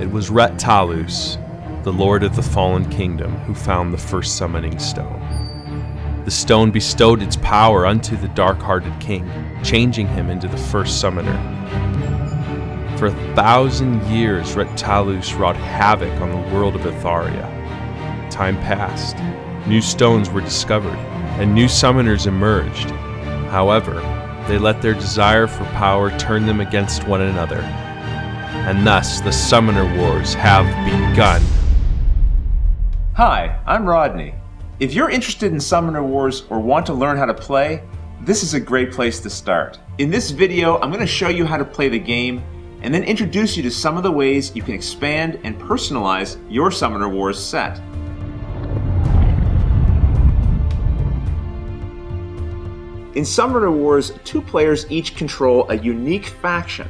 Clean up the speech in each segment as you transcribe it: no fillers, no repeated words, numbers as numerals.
It was Rhett Talus, the Lord of the Fallen Kingdom, who found the first summoning stone. The stone bestowed its power unto the dark-hearted king, changing him into the first summoner. For 1,000 years, Rhett Talus wrought havoc on the world of Etharia. Time passed, new stones were discovered, and new summoners emerged. However, they let their desire for power turn them against one another, and thus the Summoner Wars have begun. Hi, I'm Rodney. If you're interested in Summoner Wars or want to learn how to play, this is a great place to start. In this video, I'm going to show you how to play the game and then introduce you to some of the ways you can expand and personalize your Summoner Wars set. In Summoner Wars, two players each control a unique faction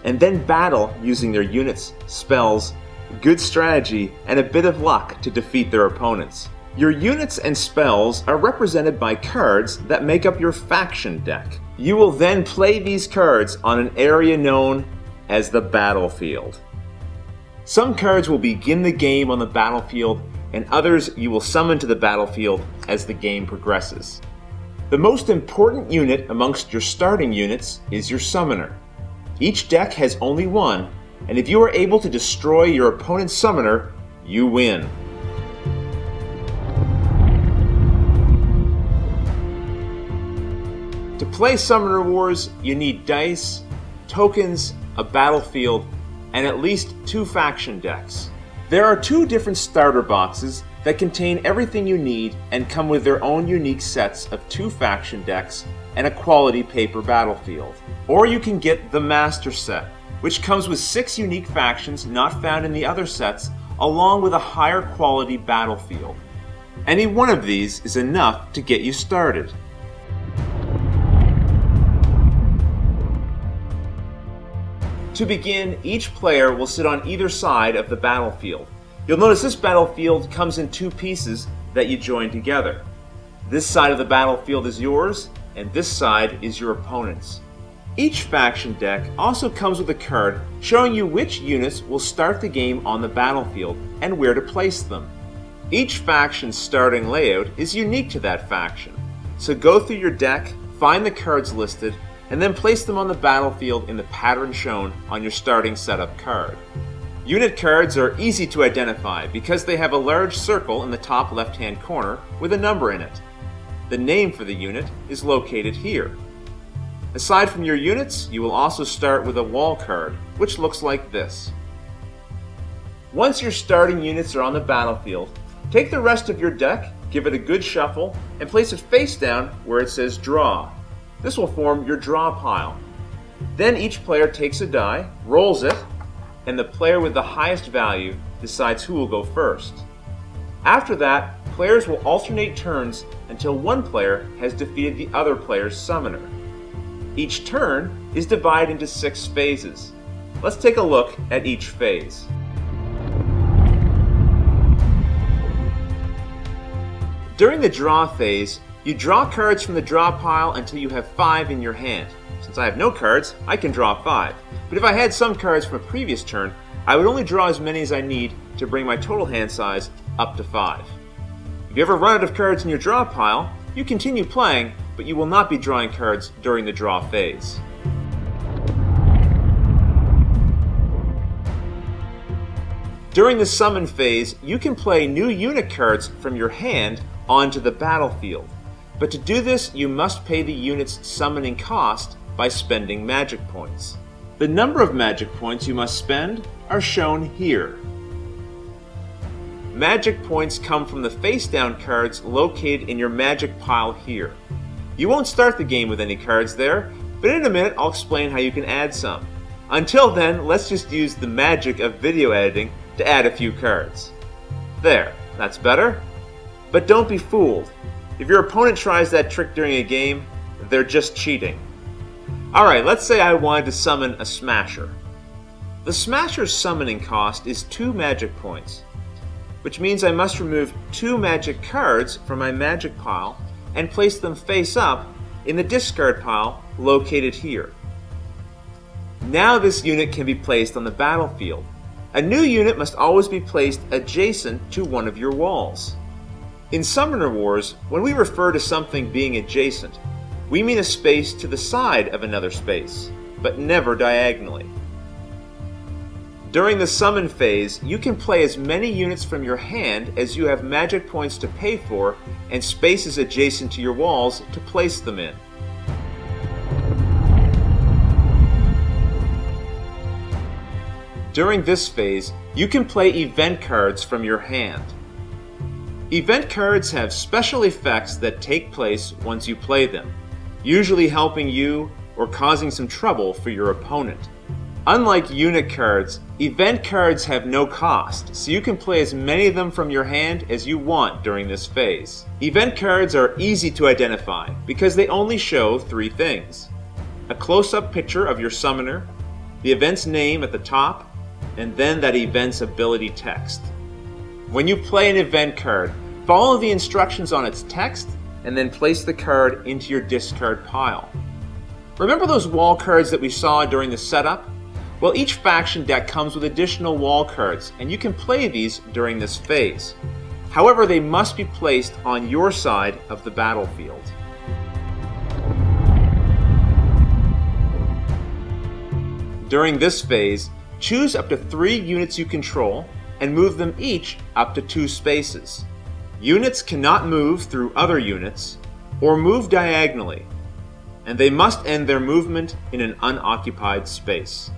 and then battle using their units, spells, good strategy, and a bit of luck to defeat their opponents. Your units and spells are represented by cards that make up your faction deck. You will then play these cards on an area known as the battlefield. Some cards will begin the game on the battlefield, and others you will summon to the battlefield as the game progresses. The most important unit amongst your starting units is your summoner. Each deck has only one, and if you are able to destroy your opponent's summoner, you win. To play Summoner Wars, you need dice, tokens, a battlefield, and at least 2 faction decks. There are 2 different starter boxes that contain everything you need and come with their own unique sets of 2 faction decks and a quality paper battlefield. Or you can get the Master Set, which comes with 6 unique factions not found in the other sets, along with a higher quality battlefield. Any one of these is enough to get you started. To begin, each player will sit on either side of the battlefield. You'll notice this battlefield comes in 2 pieces that you join together. This side of the battlefield is yours, and this side is your opponent's. Each faction deck also comes with a card showing you which units will start the game on the battlefield and where to place them. Each faction's starting layout is unique to that faction, so go through your deck, find the cards listed, and then place them on the battlefield in the pattern shown on your starting setup card. Unit cards are easy to identify because they have a large circle in the top left-hand corner with a number in it. The name for the unit is located here. Aside from your units, you will also start with a wall card, which looks like this. Once your starting units are on the battlefield, take the rest of your deck, give it a good shuffle, and place it face down where it says Draw. This will form your draw pile. Then each player takes a die, rolls it, and the player with the highest value decides who will go first. After that, players will alternate turns until one player has defeated the other player's summoner. Each turn is divided into 6 phases. Let's take a look at each phase. During the draw phase, you draw cards from the draw pile until you have 5 in your hand. Since I have no cards, I can draw 5. But if I had some cards from a previous turn, I would only draw as many as I need to bring my total hand size up to 5. If you ever run out of cards in your draw pile, you continue playing, but you will not be drawing cards during the draw phase. During the summon phase, you can play new unit cards from your hand onto the battlefield. But to do this, you must pay the unit's summoning cost by spending magic points. The number of magic points you must spend are shown here. Magic points come from the face-down cards located in your magic pile here. You won't start the game with any cards there, but in a minute I'll explain how you can add some. Until then, let's just use the magic of video editing to add a few cards. There, that's better. But don't be fooled. If your opponent tries that trick during a game, they're just cheating. Alright, let's say I wanted to summon a Smasher. The Smasher's summoning cost is 2 magic points, which means I must remove 2 magic cards from my magic pile and place them face up in the discard pile located here. Now this unit can be placed on the battlefield. A new unit must always be placed adjacent to one of your walls. In Summoner Wars, when we refer to something being adjacent, we mean a space to the side of another space, but never diagonally. During the summon phase, you can play as many units from your hand as you have magic points to pay for and spaces adjacent to your walls to place them in. During this phase, you can play event cards from your hand. Event cards have special effects that take place once you play them, usually helping you or causing some trouble for your opponent. Unlike unit cards, event cards have no cost, so you can play as many of them from your hand as you want during this phase. Event cards are easy to identify because they only show three things: a close-up picture of your summoner, the event's name at the top, and then that event's ability text. When you play an event card, follow the instructions on its text and then place the card into your discard pile. Remember those wall cards that we saw during the setup? Well, each faction deck comes with additional wall cards, and you can play these during this phase. However, they must be placed on your side of the battlefield. During this phase, choose up to 3 units you control and move them each up to 2 spaces. Units cannot move through other units or move diagonally, and they must end their movement in an unoccupied space.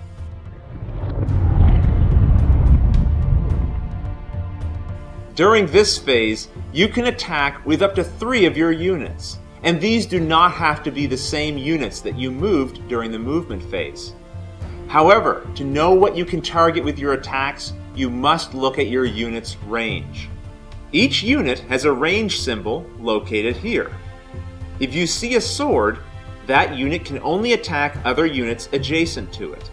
During this phase, you can attack with up to 3 of your units, and these do not have to be the same units that you moved during the movement phase. However, to know what you can target with your attacks, you must look at your unit's range. Each unit has a range symbol located here. If you see a sword, that unit can only attack other units adjacent to it.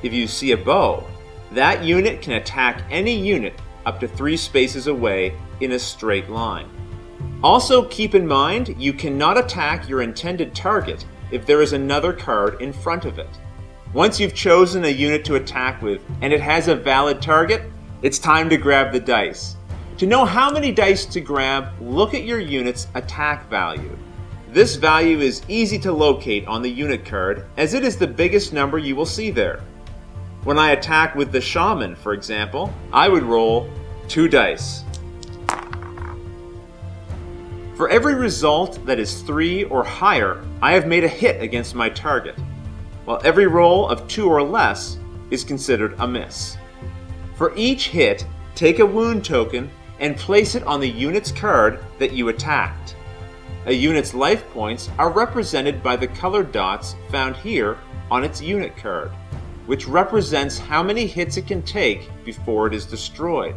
If you see a bow, that unit can attack any unit up to 3 spaces away in a straight line. Also keep in mind, you cannot attack your intended target if there is another card in front of it. Once you've chosen a unit to attack with and it has a valid target, it's time to grab the dice. To know how many dice to grab, look at your unit's attack value. This value is easy to locate on the unit card, as it is the biggest number you will see there. When I attack with the Shaman, for example, I would roll 2 dice. For every result that is 3 or higher, I have made a hit against my target, while every roll of 2 or less is considered a miss. For each hit, take a wound token and place it on the unit's card that you attacked. A unit's life points are represented by the colored dots found here on its unit card, which represents how many hits it can take before it is destroyed.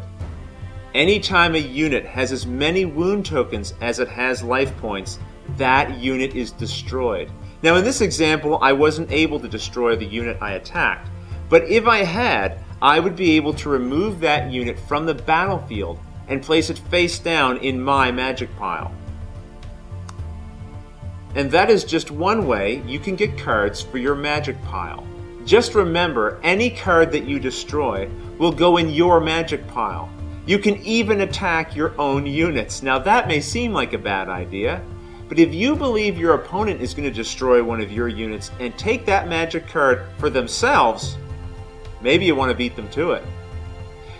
Anytime a unit has as many wound tokens as it has life points, that unit is destroyed. Now in this example, I wasn't able to destroy the unit I attacked, but if I had, I would be able to remove that unit from the battlefield and place it face down in my magic pile. And that is just one way you can get cards for your magic pile. Just remember, any card that you destroy will go in your magic pile. You can even attack your own units. Now that may seem like a bad idea, but if you believe your opponent is going to destroy one of your units and take that magic card for themselves, maybe you want to beat them to it.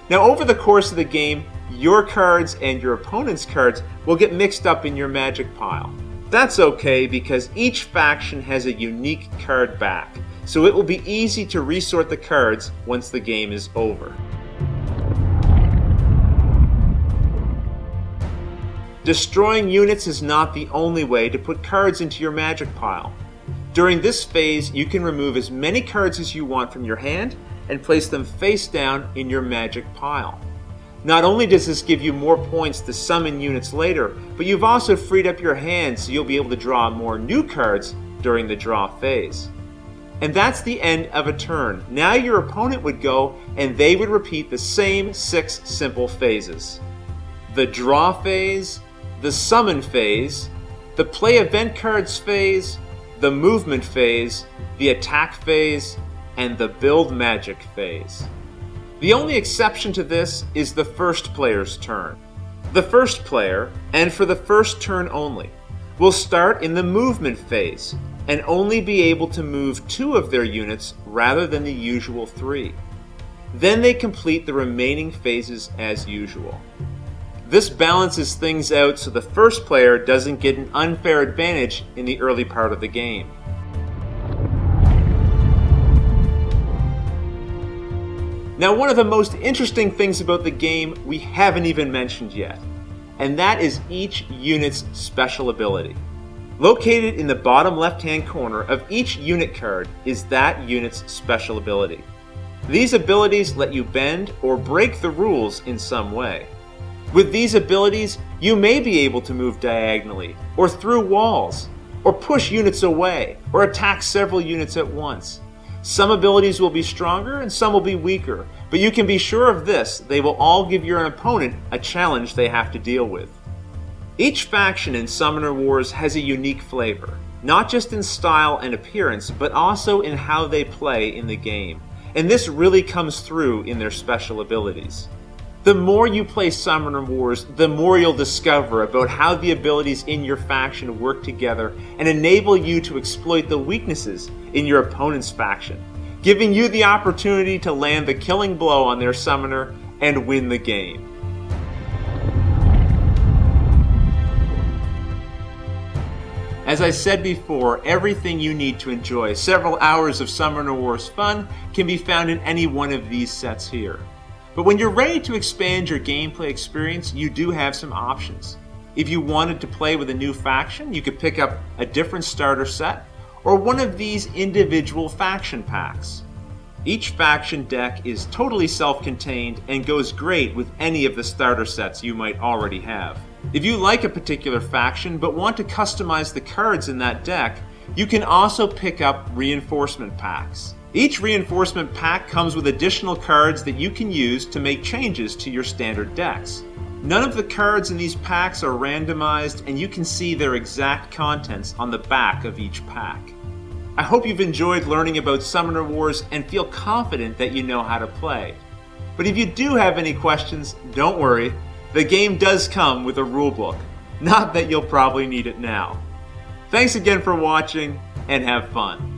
Now over the course of the game, your cards and your opponent's cards will get mixed up in your magic pile. That's okay because each faction has a unique card back, so it will be easy to resort the cards once the game is over. Destroying units is not the only way to put cards into your magic pile. During this phase, you can remove as many cards as you want from your hand and place them face down in your magic pile. Not only does this give you more points to summon units later, but you've also freed up your hand so you'll be able to draw more new cards during the draw phase. And that's the end of a turn. Now your opponent would go and they would repeat the same 6 simple phases. The draw phase, the summon phase, the play event cards phase, the movement phase, the attack phase, and the build magic phase. The only exception to this is the first player's turn. The first player, and for the first turn only, will start in the movement phase and only be able to move 2 of their units rather than the usual 3. Then they complete the remaining phases as usual. This balances things out so the first player doesn't get an unfair advantage in the early part of the game. Now, one of the most interesting things about the game we haven't even mentioned yet, and that is each unit's special ability. Located in the bottom left-hand corner of each unit card is that unit's special ability. These abilities let you bend or break the rules in some way. With these abilities, you may be able to move diagonally, or through walls, or push units away, or attack several units at once. Some abilities will be stronger and some will be weaker, but you can be sure of this: they will all give your opponent a challenge they have to deal with. Each faction in Summoner Wars has a unique flavor, not just in style and appearance, but also in how they play in the game, and this really comes through in their special abilities. The more you play Summoner Wars, the more you'll discover about how the abilities in your faction work together and enable you to exploit the weaknesses in your opponent's faction, giving you the opportunity to land the killing blow on their summoner and win the game. As I said before, everything you need to enjoy several hours of Summoner Wars fun can be found in any one of these sets here. But when you're ready to expand your gameplay experience, you do have some options. If you wanted to play with a new faction, you could pick up a different starter set or one of these individual faction packs. Each faction deck is totally self-contained and goes great with any of the starter sets you might already have. If you like a particular faction but want to customize the cards in that deck, you can also pick up reinforcement packs. Each reinforcement pack comes with additional cards that you can use to make changes to your standard decks. None of the cards in these packs are randomized, and you can see their exact contents on the back of each pack. I hope you've enjoyed learning about Summoner Wars and feel confident that you know how to play. But if you do have any questions, don't worry, the game does come with a rulebook. Not that you'll probably need it now. Thanks again for watching, and have fun.